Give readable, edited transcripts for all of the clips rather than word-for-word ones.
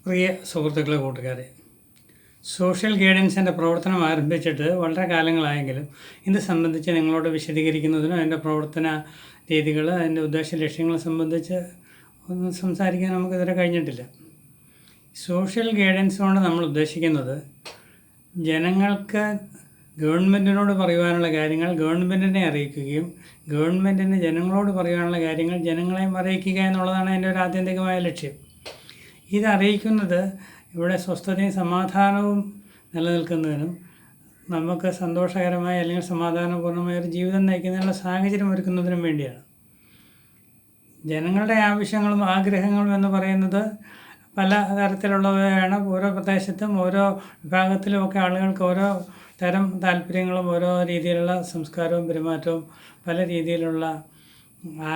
പ്രിയ സുഹൃത്തുക്കളെ, കൂട്ടുകാരെ, സോഷ്യൽ ഗൈഡൻസിൻ്റെ പ്രവർത്തനം ആരംഭിച്ചിട്ട് വളരെ കാലങ്ങളായെങ്കിലും ഇത് സംബന്ധിച്ച് നിങ്ങളോട് വിശദീകരിക്കുന്നതിനും അതിൻ്റെ പ്രവർത്തന രീതികൾ, അതിൻ്റെ ഉദ്ദേശ ലക്ഷ്യങ്ങൾ സംബന്ധിച്ച് ഒന്നും സംസാരിക്കാൻ നമുക്കിതുവരെ കഴിഞ്ഞിട്ടില്ല. സോഷ്യൽ ഗൈഡൻസ് കൊണ്ട് നമ്മൾ ഉദ്ദേശിക്കുന്നത് ജനങ്ങൾക്ക് ഗവൺമെൻറ്റിനോട് പറയുവാനുള്ള കാര്യങ്ങൾ ഗവൺമെൻറ്റിനെ അറിയിക്കുകയും ഗവൺമെൻറ്റിന് ജനങ്ങളോട് പറയുവാനുള്ള കാര്യങ്ങൾ ജനങ്ങളെയും അറിയിക്കുക എന്നുള്ളതാണ് അതിൻ്റെ ഒരു ആത്യന്തികമായ ലക്ഷ്യം. ഇതറിയിക്കുന്നത് ഇവിടെ സ്വസ്ഥതയും സമാധാനവും നിലനിൽക്കുന്നതിനും നമുക്ക് സന്തോഷകരമായ അല്ലെങ്കിൽ സമാധാനപൂർണ്ണമായ ഒരു ജീവിതം നയിക്കുന്നതിനുള്ള സാഹചര്യം ഒരുക്കുന്നതിനും വേണ്ടിയാണ്. ജനങ്ങളുടെ ആവശ്യങ്ങളും ആഗ്രഹങ്ങളും എന്ന് പറയുന്നത് പല തരത്തിലുള്ളവയാണ്. ഓരോ പ്രദേശത്തും ഓരോ വിഭാഗത്തിലുമൊക്കെ ആളുകൾക്ക് ഓരോ തരം താല്പര്യങ്ങളും ഓരോ രീതിയിലുള്ള സംസ്കാരവും പെരുമാറ്റവും പല രീതിയിലുള്ള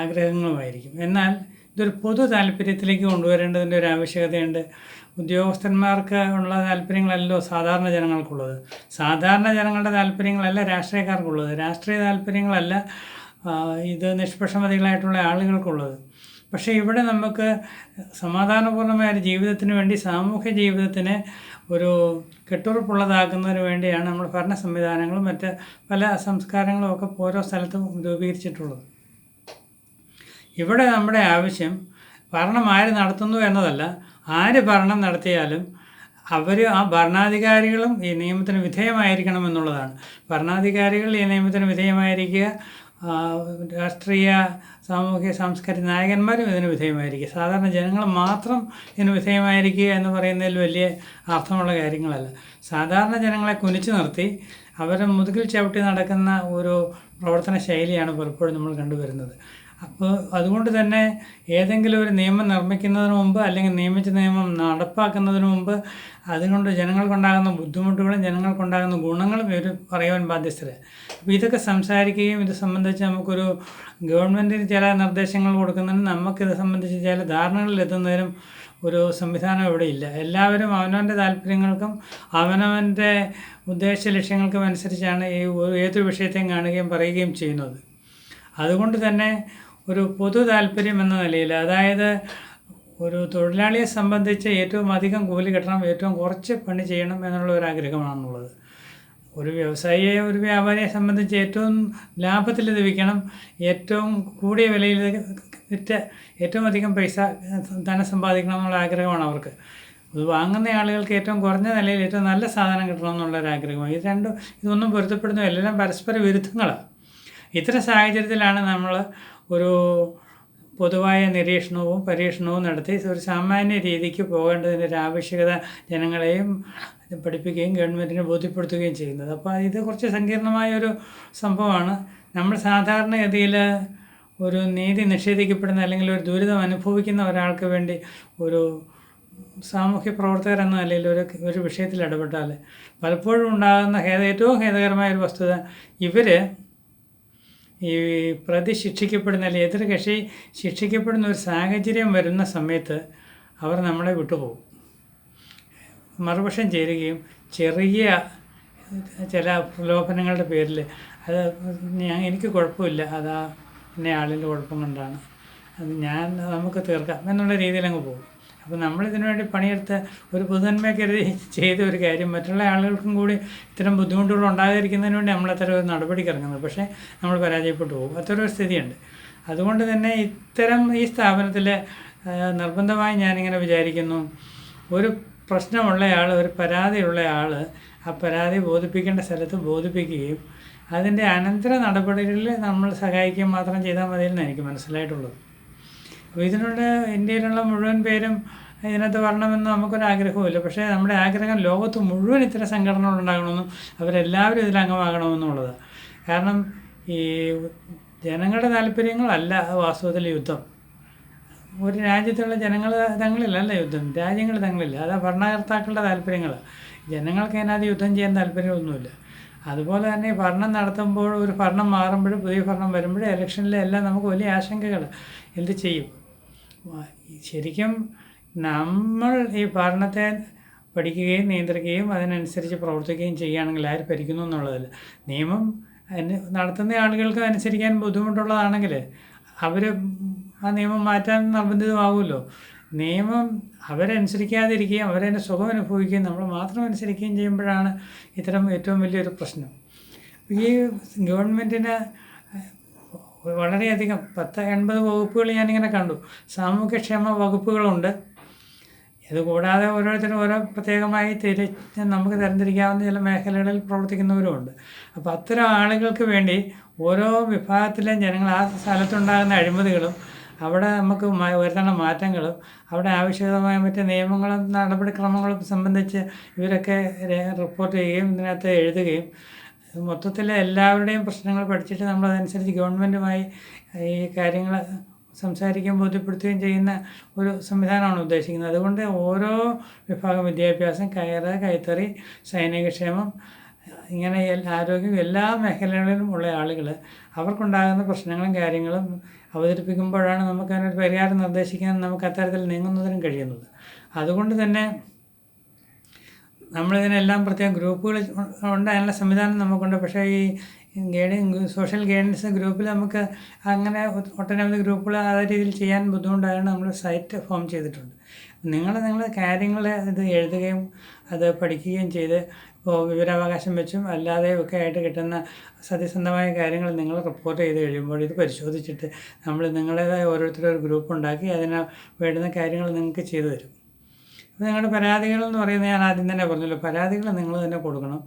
ആഗ്രഹങ്ങളുമായിരിക്കും. എന്നാൽ ഇതൊരു പൊതു താല്പര്യത്തിലേക്ക് കൊണ്ടുവരേണ്ടതിൻ്റെ ഒരു ആവശ്യകതയുണ്ട്. ഉദ്യോഗസ്ഥന്മാർക്ക് ഉള്ള താല്പര്യങ്ങളല്ലോ സാധാരണ ജനങ്ങൾക്കുള്ളത്. സാധാരണ ജനങ്ങളുടെ താല്പര്യങ്ങളല്ല രാഷ്ട്രീയക്കാർക്കുള്ളത്. രാഷ്ട്രീയ താല്പര്യങ്ങളല്ല ഇത് നിഷ്പക്ഷമതികളായിട്ടുള്ള ആളുകൾക്കുള്ളത്. പക്ഷേ ഇവിടെ നമുക്ക് സമാധാനപൂർണ്ണമായ ഒരു ജീവിതത്തിന് വേണ്ടി, സാമൂഹ്യ ജീവിതത്തിന് ഒരു കെട്ടുറപ്പുള്ളതാക്കുന്നതിന് വേണ്ടിയാണ് നമ്മൾ ഭരണ സംവിധാനങ്ങളും മറ്റ് പല സംസ്കാരങ്ങളും ഒക്കെ ഓരോ സ്ഥലത്തും രൂപീകരിച്ചിട്ടുള്ളത്. ഇവിടെ നമ്മുടെ ആവശ്യം ഭരണം ആര് നടത്തുന്നു എന്നതല്ല, ആര് ഭരണം നടത്തിയാലും അവർ ആ ഭരണാധികാരികളും ഈ നിയമത്തിന് വിധേയമായിരിക്കണം എന്നുള്ളതാണ്. ഭരണാധികാരികൾ ഈ നിയമത്തിന് വിധേയമായിരിക്കുക, രാഷ്ട്രീയ സാമൂഹിക സാംസ്കാരിക നായകന്മാരും ഇതിന് വിധേയമായിരിക്കുക. സാധാരണ ജനങ്ങൾ മാത്രം ഇതിന് വിധേയമായിരിക്കുക എന്ന് പറയുന്നതിൽ വലിയ അർത്ഥമുള്ള കാര്യങ്ങളല്ല. സാധാരണ ജനങ്ങളെ കുനിച്ചു നിർത്തി അവരെ മുതുകിൽ ചവിട്ടി നടക്കുന്ന ഒരു പ്രവർത്തന ശൈലിയാണ് പലപ്പോഴും നമ്മൾ കണ്ടുവരുന്നത്. അപ്പോൾ അതുകൊണ്ട് തന്നെ ഏതെങ്കിലും ഒരു നിയമം നിർമ്മിക്കുന്നതിന് മുമ്പ് അല്ലെങ്കിൽ നിയമിച്ച നിയമം നടപ്പാക്കുന്നതിന് മുമ്പ് അതുകൊണ്ട് ജനങ്ങൾക്കുണ്ടാകുന്ന ബുദ്ധിമുട്ടുകളും ജനങ്ങൾക്കുണ്ടാകുന്ന ഗുണങ്ങളും ഇവർ പറയുവാൻ ബാധ്യസ്ഥരാണ്. അപ്പോൾ ഇതൊക്കെ സംസാരിക്കുകയും ഇത് സംബന്ധിച്ച് നമുക്കൊരു ഗവൺമെൻറ്റിന് ചില നിർദ്ദേശങ്ങൾ കൊടുക്കുന്നതിനും നമുക്കിത് സംബന്ധിച്ച് ചില ധാരണകളിൽ എത്തുന്നതിനും ഒരു സംവിധാനം ഇവിടെ ഇല്ല. എല്ലാവരും അവനവൻ്റെ താല്പര്യങ്ങൾക്കും അവനവൻ്റെ ഉദ്ദേശ ലക്ഷ്യങ്ങൾക്കും അനുസരിച്ചാണ് ഈ ഏതൊരു വിഷയത്തെയും കാണുകയും പറയുകയും ചെയ്യുന്നത്. അതുകൊണ്ട് തന്നെ ഒരു പൊതു താല്പര്യം എന്ന നിലയിൽ, അതായത് ഒരു തൊഴിലാളിയെ സംബന്ധിച്ച് ഏറ്റവും അധികം കൂലി കിട്ടണം, ഏറ്റവും കുറച്ച് പണി ചെയ്യണം എന്നുള്ള ഒരു ആഗ്രഹമാണുള്ളത്. ഒരു വ്യവസായിയെ, ഒരു വ്യാപാരിയെ സംബന്ധിച്ച് ഏറ്റവും ലാഭത്തിൽ ഇത് വിൽക്കണം, ഏറ്റവും കൂടിയ വിലയിൽ വിറ്റ് ഏറ്റവും അധികം പൈസ ധനം സമ്പാദിക്കണം എന്നുള്ള ആഗ്രഹമാണ് അവർക്ക്. ഇത് വാങ്ങുന്ന ആളുകൾക്ക് ഏറ്റവും കുറഞ്ഞ നിലയിൽ ഏറ്റവും നല്ല സാധനം കിട്ടണം എന്നുള്ളൊരാഗ്രഹമാണ്. ഇതൊന്നും പൊരുത്തപ്പെടുന്ന എല്ലാം പരസ്പര വിരുദ്ധങ്ങളാണ്. ഇത്തരം സാഹചര്യത്തിലാണ് നമ്മൾ ഒരു പൊതുവായ നിരീക്ഷണവും പരീക്ഷണവും നടത്തി ഒരു സാമാന്യ രീതിക്ക് പോകേണ്ടതിൻ്റെ ഒരു ആവശ്യകത ജനങ്ങളെയും പഠിപ്പിക്കുകയും ഗവൺമെൻറ്റിനെ ബോധ്യപ്പെടുത്തുകയും ചെയ്യുന്നത്. അപ്പോൾ ഇത് കുറച്ച് സങ്കീർണമായൊരു സംഭവമാണ്. നമ്മൾ സാധാരണഗതിയിൽ ഒരു നീതി നിഷേധിക്കപ്പെടുന്ന അല്ലെങ്കിൽ ഒരു ദുരിതം അനുഭവിക്കുന്ന ഒരാൾക്ക് വേണ്ടി ഒരു സാമൂഹ്യ പ്രവർത്തകർ എന്ന നിലയിൽ ഒരു വിഷയത്തിൽ ഇടപെട്ടാൽ പലപ്പോഴും ഉണ്ടാകുന്ന ഏറ്റവും ഖേദകരമായ ഒരു വസ്തുത, ഇവർ ഈ പ്രതി ശിക്ഷിക്കപ്പെടുന്ന അല്ലെങ്കിൽ എതിർ കക്ഷി ശിക്ഷിക്കപ്പെടുന്ന ഒരു സാഹചര്യം വരുന്ന സമയത്ത് അവർ നമ്മളെ വിട്ടുപോകും, മറുപക്ഷം ചേരുകയും ചെറിയ ചില പ്രലോഭനങ്ങളുടെ പേരിൽ അത് എനിക്ക് കുഴപ്പമില്ല, അതാ എന്നെ ആളിൻ്റെ കുഴപ്പം കൊണ്ടാണ്, അത് നമുക്ക് തീർക്കാം എന്നുള്ള രീതിയിൽ അങ്ങ് പോകും. അപ്പോൾ നമ്മളിതിനു വേണ്ടി പണിയെടുത്ത് ഒരു പൊതുനന്മയെ കരുതി ചെയ്ത ഒരു കാര്യം മറ്റുള്ള ആളുകൾക്കും കൂടി ഇത്തരം ബുദ്ധിമുട്ടുകൾ ഉണ്ടാകാതിരിക്കുന്നതിന് വേണ്ടി നമ്മളത്തരം ഒരു നടപടിക്ക് ഇറങ്ങുന്നത്, പക്ഷേ നമ്മൾ പരാജയപ്പെട്ടു പോകും. അത്തരമൊരു സ്ഥിതിയുണ്ട്. അതുകൊണ്ട് തന്നെ ഈ സ്ഥാപനത്തിൽ നിർബന്ധമായി ഞാനിങ്ങനെ വിചാരിക്കുന്നു, ഒരു പ്രശ്നമുള്ളയാൾ, ഒരു പരാതിയുള്ള ആൾ ആ പരാതി ബോധിപ്പിക്കേണ്ട സ്ഥലത്ത് ബോധിപ്പിക്കുകയും അതിൻ്റെ അനന്തര നടപടികളിൽ നമ്മൾ സഹായിക്കുകയും മാത്രം ചെയ്താൽ മതിയെന്ന് എനിക്ക് മനസ്സിലായിട്ടുള്ളത്. അപ്പോൾ ഇതിനുള്ള ഇന്ത്യയിലുള്ള മുഴുവൻ പേരും ഇതിനകത്ത് വരണമെന്ന് നമുക്കൊരാഗ്രഹമില്ല. പക്ഷേ നമ്മുടെ ആഗ്രഹം ലോകത്ത് മുഴുവൻ ഇത്തരം സംഘടനകൾ ഉണ്ടാകണമെന്നും അവരെല്ലാവരും ഇതിൽ അംഗമാകണമെന്നുള്ളതാണ്. കാരണം ഈ ജനങ്ങളുടെ താല്പര്യങ്ങളല്ല വാസ്തവത്തിൽ യുദ്ധം. ഒരു രാജ്യത്തുള്ള ജനങ്ങൾ തങ്ങളിലല്ല യുദ്ധം, രാജ്യങ്ങൾ തങ്ങളില്ല. അത് ഭരണകർത്താക്കളുടെ താല്പര്യങ്ങൾ. ജനങ്ങൾക്ക് അതിനകത്ത് യുദ്ധം ചെയ്യാൻ താല്പര്യമൊന്നുമില്ല. അതുപോലെ തന്നെ ഭരണം നടത്തുമ്പോൾ ഒരു ഭരണം മാറുമ്പോഴും പുതിയ ഭരണം വരുമ്പോഴും ഇലക്ഷനിലെല്ലാം നമുക്ക് വലിയ ആശങ്കകൾ. എന്ത് ചെയ്യും? ശരിക്കും നമ്മൾ ഈ ഭരണത്തെ പഠിക്കുകയും നിയന്ത്രിക്കുകയും അതിനനുസരിച്ച് പ്രവർത്തിക്കുകയും ചെയ്യുകയാണെങ്കിൽ ആര് ഭരിക്കുന്നു എന്നുള്ളതല്ല. നിയമം നടത്തുന്ന ആളുകൾക്ക് അനുസരിക്കാൻ ബുദ്ധിമുട്ടുള്ളതാണെങ്കിൽ അവർ ആ നിയമം മാറ്റാൻ നിർബന്ധിതമാകുമല്ലോ. നിയമം അവരനുസരിക്കാതിരിക്കുകയും അവരതിൻ്റെ സുഖം അനുഭവിക്കുകയും നമ്മൾ മാത്രം അനുസരിക്കുകയും ചെയ്യുമ്പോഴാണ് ഇത്തരം ഏറ്റവും വലിയൊരു പ്രശ്നം. ഈ ഗവൺമെൻറ്റിന് വളരെയധികം 10-80 വകുപ്പുകൾ ഞാനിങ്ങനെ കണ്ടു. സാമൂഹ്യക്ഷേമ വകുപ്പുകളുണ്ട്. ഇതുകൂടാതെ ഓരോരുത്തരും ഓരോ പ്രത്യേകമായി നമുക്ക് തരംതിരിക്കാവുന്ന ചില മേഖലകളിൽ പ്രവർത്തിക്കുന്നവരുമുണ്ട്. അപ്പോൾ അത്തരം ആളുകൾക്ക് വേണ്ടി ഓരോ വിഭാഗത്തിലെയും ജനങ്ങൾ ആ സ്ഥലത്തുണ്ടാകുന്ന അഴിമതികളും അവിടെ നമുക്ക് വരുത്തുന്ന മാറ്റങ്ങളും അവിടെ ആവശ്യമായ മറ്റ് നിയമങ്ങളും നടപടിക്രമങ്ങളും സംബന്ധിച്ച് ഇവരൊക്കെ റിപ്പോർട്ട് ചെയ്യുകയും ഇതിനകത്ത് എഴുതുകയും മൊത്തത്തിൽ എല്ലാവരുടെയും പ്രശ്നങ്ങൾ പഠിച്ചിട്ട് നമ്മളതനുസരിച്ച് ഗവൺമെൻറ്റുമായി ഈ കാര്യങ്ങൾ സംസാരിക്കുകയും ബോധ്യപ്പെടുത്തുകയും ചെയ്യുന്ന ഒരു സംവിധാനമാണ് ഉദ്ദേശിക്കുന്നത്. അതുകൊണ്ട് ഓരോ വിഭാഗം വിദ്യാഭ്യാസം, കൈത്തറി, സൈനികക്ഷേമം, ഇങ്ങനെ ആരോഗ്യം, എല്ലാ മേഖലകളിലും ഉള്ള ആളുകൾ അവർക്കുണ്ടാകുന്ന പ്രശ്നങ്ങളും കാര്യങ്ങളും അവതരിപ്പിക്കുമ്പോഴാണ് നമുക്കതിനൊരു പരിഹാരം നിർദ്ദേശിക്കാൻ നമുക്ക് അത്തരത്തിൽ നീങ്ങുന്നതിനും കഴിയുന്നത്. അതുകൊണ്ട് തന്നെ നമ്മളിതിനെല്ലാം പ്രത്യേകം ഗ്രൂപ്പുകൾ ഉണ്ട്, അതിനുള്ള സംവിധാനം നമുക്കുണ്ട്. പക്ഷേ ഈ സോഷ്യൽ ഗൈഡൻസ് ഗ്രൂപ്പിൽ നമുക്ക് അങ്ങനെ ഒട്ടനവധി ഗ്രൂപ്പുകൾ ആ രീതിയിൽ ചെയ്യാൻ ബുദ്ധിമുട്ടായതുകൊണ്ട് നമ്മൾ സൈറ്റ് ഫോം ചെയ്തിട്ടുണ്ട്. നിങ്ങൾ കാര്യങ്ങൾ ഇത് എഴുതുകയും അത് പഠിക്കുകയും ചെയ്ത് ഇപ്പോൾ വിവരാവകാശം വെച്ചും അല്ലാതെയും ഒക്കെ ആയിട്ട് കിട്ടുന്ന സത്യസന്ധമായ കാര്യങ്ങൾ നിങ്ങൾ റിപ്പോർട്ട് ചെയ്ത് കഴിയുമ്പോൾ ഇത് പരിശോധിച്ചിട്ട് നമ്മൾ നിങ്ങളുടേതായ ഓരോരുത്തരും ഒരു ഗ്രൂപ്പ് ഉണ്ടാക്കി അതിന് വേണ്ടുന്ന കാര്യങ്ങൾ നിങ്ങൾക്ക് ചെയ്തു തരും. അപ്പോൾ നിങ്ങളുടെ പരാതികൾ എന്ന് പറയുന്നത് ഞാൻ ആദ്യം തന്നെ പറഞ്ഞല്ലോ, പരാതികൾ നിങ്ങൾ തന്നെ കൊടുക്കണം.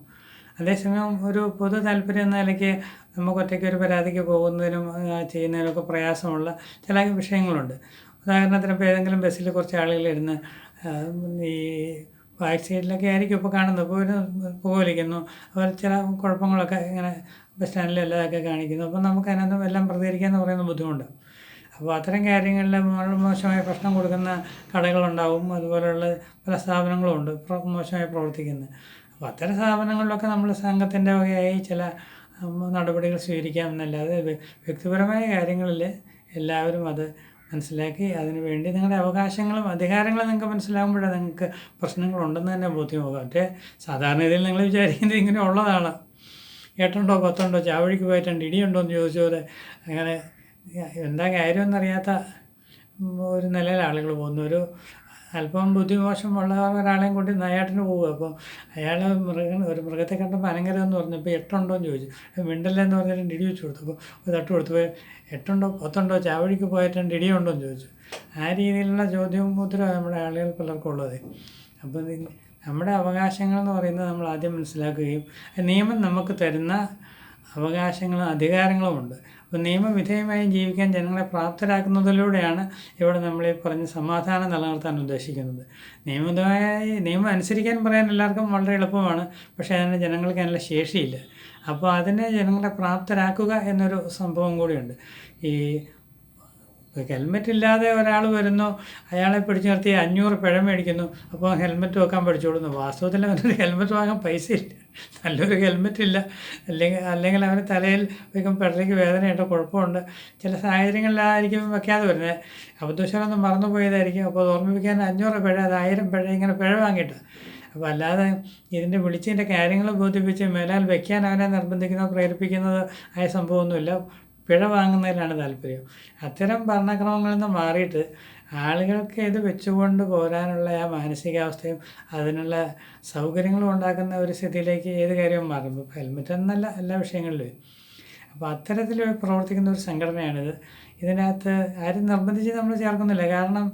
അതേസമയം ഒരു പൊതു താല്പര്യം എന്ന നിലയ്ക്ക് നമുക്ക് ഒറ്റയ്ക്ക് ഒരു പരാതിക്ക് പോകുന്നതിനും ചെയ്യുന്നതിനൊക്കെ പ്രയാസമുള്ള ചില വിഷയങ്ങളുണ്ട്. ഉദാഹരണത്തിന് ഇപ്പോൾ ഏതെങ്കിലും ബസ്സിൽ കുറച്ച് ആളുകളിരുന്ന് ഈ ബാക്ക് സൈഡിലൊക്കെ ആയിരിക്കും ഇപ്പോൾ കാണുന്നത്, ഇപ്പോൾ ഒരു പുകവലിക്കുന്നു, അവർ ചില കുഴപ്പങ്ങളൊക്കെ ഇങ്ങനെ ബസ് സ്റ്റാൻഡിൽ എല്ലാതൊക്കെ കാണിക്കുന്നു. അപ്പോൾ നമുക്ക് അതിനകത്ത് എല്ലാം പ്രതികരിക്കുക എന്ന് പറയുന്ന ബുദ്ധിമുട്ട്. അപ്പോൾ അത്തരം കാര്യങ്ങളിൽ മോശമായ ഭക്ഷണം കൊടുക്കുന്ന കടകളുണ്ടാവും, അതുപോലെയുള്ള പല സ്ഥാപനങ്ങളുമുണ്ട് മോശമായി പ്രവർത്തിക്കുന്നത്. അപ്പോൾ അത്തരം സ്ഥാപനങ്ങളിലൊക്കെ നമ്മൾ സംഘത്തിൻ്റെ വകയായി ചില നടപടികൾ സ്വീകരിക്കാമെന്നല്ലാതെ വ്യക്തിപരമായ കാര്യങ്ങളിൽ എല്ലാവരും അത് മനസ്സിലാക്കി അതിന് വേണ്ടി നിങ്ങളുടെ അവകാശങ്ങളും അധികാരങ്ങളും നിങ്ങൾക്ക് മനസ്സിലാകുമ്പോഴാണ് നിങ്ങൾക്ക് പ്രശ്നങ്ങളുണ്ടെന്ന് തന്നെ ബോധ്യമാകുക. മറ്റേ സാധാരണ ഇതിൽ നിങ്ങൾ വിചാരിക്കുന്നത് ഇങ്ങനെ ഉള്ളതാണ്, 8 10 ചാവഴിക്ക് പോയിട്ടുണ്ട് ഇടിയുണ്ടോ എന്ന് ചോദിച്ചവരെ അങ്ങനെ എന്താ കാര്യമെന്നറിയാത്ത ഒരു നിലയിൽ ആളുകൾ പോകുന്നു. ഒരു അല്പം ബുദ്ധിമോശമുള്ള ഒരാളെയും കൂട്ടി നയാട്ടിന് പോകുക. അപ്പോൾ അയാൾ ഒരു മൃഗത്തെ കണ്ടപ്പോൾ അനങ്ങരുതെന്ന് പറഞ്ഞപ്പോൾ 8 എന്ന് ചോദിച്ചു. മിണ്ടല്ലെന്ന് പറഞ്ഞിട്ട് ഇടി വെച്ച് കൊടുത്തു. അപ്പോൾ തട്ട് കൊടുത്തു, 8 10 ചാവഴിക്ക് പോയിട്ടുണ്ട് ഇടിയുണ്ടോ എന്ന് ചോദിച്ചു. ആ രീതിയിലുള്ള ചോദ്യവും ഉത്തരവാണ് നമ്മുടെ ആളുകൾ പലർക്കും ഉള്ളത്. അപ്പോൾ നമ്മുടെ അവകാശങ്ങൾ എന്ന് പറയുന്നത് നമ്മൾ ആദ്യം മനസ്സിലാക്കുകയും നിയമം നമുക്ക് തരുന്ന അവകാശങ്ങളും അധികാരങ്ങളുമുണ്ട്. അപ്പോൾ നിയമവിധേയമായി ജീവിക്കാൻ ജനങ്ങളെ പ്രാപ്തരാക്കുന്നതിലൂടെയാണ് ഇവിടെ നമ്മൾ ഈ പറഞ്ഞ സമാധാനം നിലനിർത്താൻ ഉദ്ദേശിക്കുന്നത്. നിയമം അനുസരിക്കാൻ പറയാൻ എല്ലാവർക്കും വളരെ എളുപ്പമാണ്, പക്ഷേ അതിന് ജനങ്ങൾക്ക് അതിനുള്ള ശേഷിയില്ല. അപ്പോൾ അതിനെ ജനങ്ങളെ പ്രാപ്തരാക്കുക എന്നൊരു സംഭവം കൂടിയുണ്ട്. ഈ ഹെൽമെറ്റ് ഇല്ലാതെ ഒരാൾ വരുന്നു, അയാളെ പിടിച്ചു നിർത്തി 500 പിഴ മേടിക്കുന്നു, അപ്പോൾ ഹെൽമെറ്റ് വെക്കാൻ പഠിച്ചോളുന്നു. വാസ്തവത്തിൽ അവനൊരു ഹെൽമെറ്റ് വാങ്ങാൻ പൈസയില്ല, നല്ലൊരു ഹെൽമെറ്റ് ഇല്ല, അല്ലെങ്കിൽ അവന് തലയിൽ വയ്ക്കും പിഴയ്ക്ക് വേദനയായിട്ട് കുഴപ്പമുണ്ട്. ചില സാഹചര്യങ്ങളിലായിരിക്കും വെക്കാതെ വരുന്നത്, അബദ്ധവശാലൊന്നും മറന്നു പോയതായിരിക്കും. അപ്പോൾ ഓർമ്മിപ്പിക്കാൻ 500 പിഴ, അത് 1000 പിഴ, ഇങ്ങനെ പിഴ വാങ്ങിയിട്ട്. അപ്പോൾ അല്ലാതെ ഇതിൻ്റെ വിളിച്ചതിൻ്റെ കാര്യങ്ങൾ ബോധിപ്പിച്ച് മേലാൽ വയ്ക്കാൻ അവനെ നിർബന്ധിക്കുന്നത് പ്രേരിപ്പിക്കുന്നത് ആയ സംഭവമൊന്നുമില്ല. പിഴ വാങ്ങുന്നതിലാണ് താല്പര്യം. അത്തരം ഭരണക്രമങ്ങളിൽ നിന്ന് മാറിയിട്ട് ആളുകൾക്ക് ഇത് വെച്ചുകൊണ്ട് പോരാനുള്ള ആ മാനസികാവസ്ഥയും അതിനുള്ള സൗകര്യങ്ങളും ഉണ്ടാക്കുന്ന ഒരു സ്ഥിതിയിലേക്ക് ഏത് കാര്യവും മാറുമ്പോൾ ഹെൽമെറ്റ് എന്നല്ല എല്ലാ വിഷയങ്ങളിലും. അപ്പോൾ അത്തരത്തിൽ പ്രവർത്തിക്കുന്ന ഒരു സംഘടനയാണിത്. ഇതിനകത്ത് ആരും നിർബന്ധിച്ച് നമ്മൾ ചേർക്കുന്നില്ല. കാരണം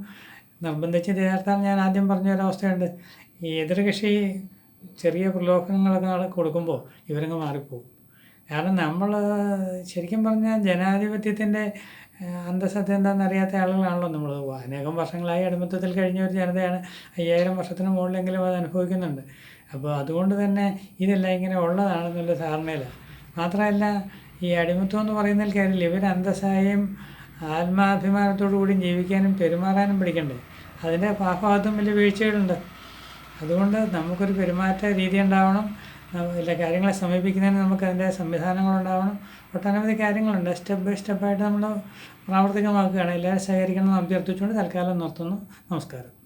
നിർബന്ധിച്ച് ചേർത്താൽ ഞാൻ ആദ്യം പറഞ്ഞ ഒരവസ്ഥയുണ്ട്, ഈ എതിർകക്ഷി ചെറിയ പ്രലോഭനങ്ങളൊക്കെ കൊടുക്കുമ്പോൾ ഇവരങ്ങ് മാറിപ്പോകും. കാരണം നമ്മൾ ശരിക്കും പറഞ്ഞാൽ ജനാധിപത്യത്തിൻ്റെ അന്തഃസത്ത എന്താണെന്നറിയാത്ത ആളുകളാണല്ലോ നമ്മൾ. അനേകം വർഷങ്ങളായി അടിമത്തത്തിൽ കഴിഞ്ഞ ഒരു ജനതയാണ്. 5000 വർഷത്തിന് മുകളിലെങ്കിലും അത് അനുഭവിക്കുന്നുണ്ട്. അപ്പോൾ അതുകൊണ്ട് തന്നെ ഇതെല്ലാം ഇങ്ങനെ ഉള്ളതാണെന്നുള്ള ധാരണയിലാണ്. മാത്രമല്ല ഈ അടിമത്തം എന്ന് പറയുന്നതിൽ കാര്യമില്ല, ഇവർ അന്തസ്സായും ആത്മാഭിമാനത്തോടു കൂടിയും ജീവിക്കാനും പെരുമാറാനും പഠിക്കണ്ടേ. അതിൻ്റെ ഭാഗത്തും വലിയ വീഴ്ചകളുണ്ട്. അതുകൊണ്ട് നമുക്കൊരു പെരുമാറ്റ രീതി ഉണ്ടാവണം, എല്ലാ കാര്യങ്ങളെ സമീപിക്കുന്നതിന് നമുക്ക് അതിൻ്റെ സംവിധാനങ്ങളുണ്ടാവണം. ഒട്ടനവധി കാര്യങ്ങളുണ്ട്. സ്റ്റെപ്പ് ബൈ സ്റ്റെപ്പായിട്ട് നമ്മൾ പ്രാവർത്തികമാക്കുകയാണ്. എല്ലാവരും സഹകരിക്കണം എന്ന് അഭ്യർത്ഥിച്ചുകൊണ്ട് തൽക്കാലം നിർത്തുന്നു. നമസ്കാരം.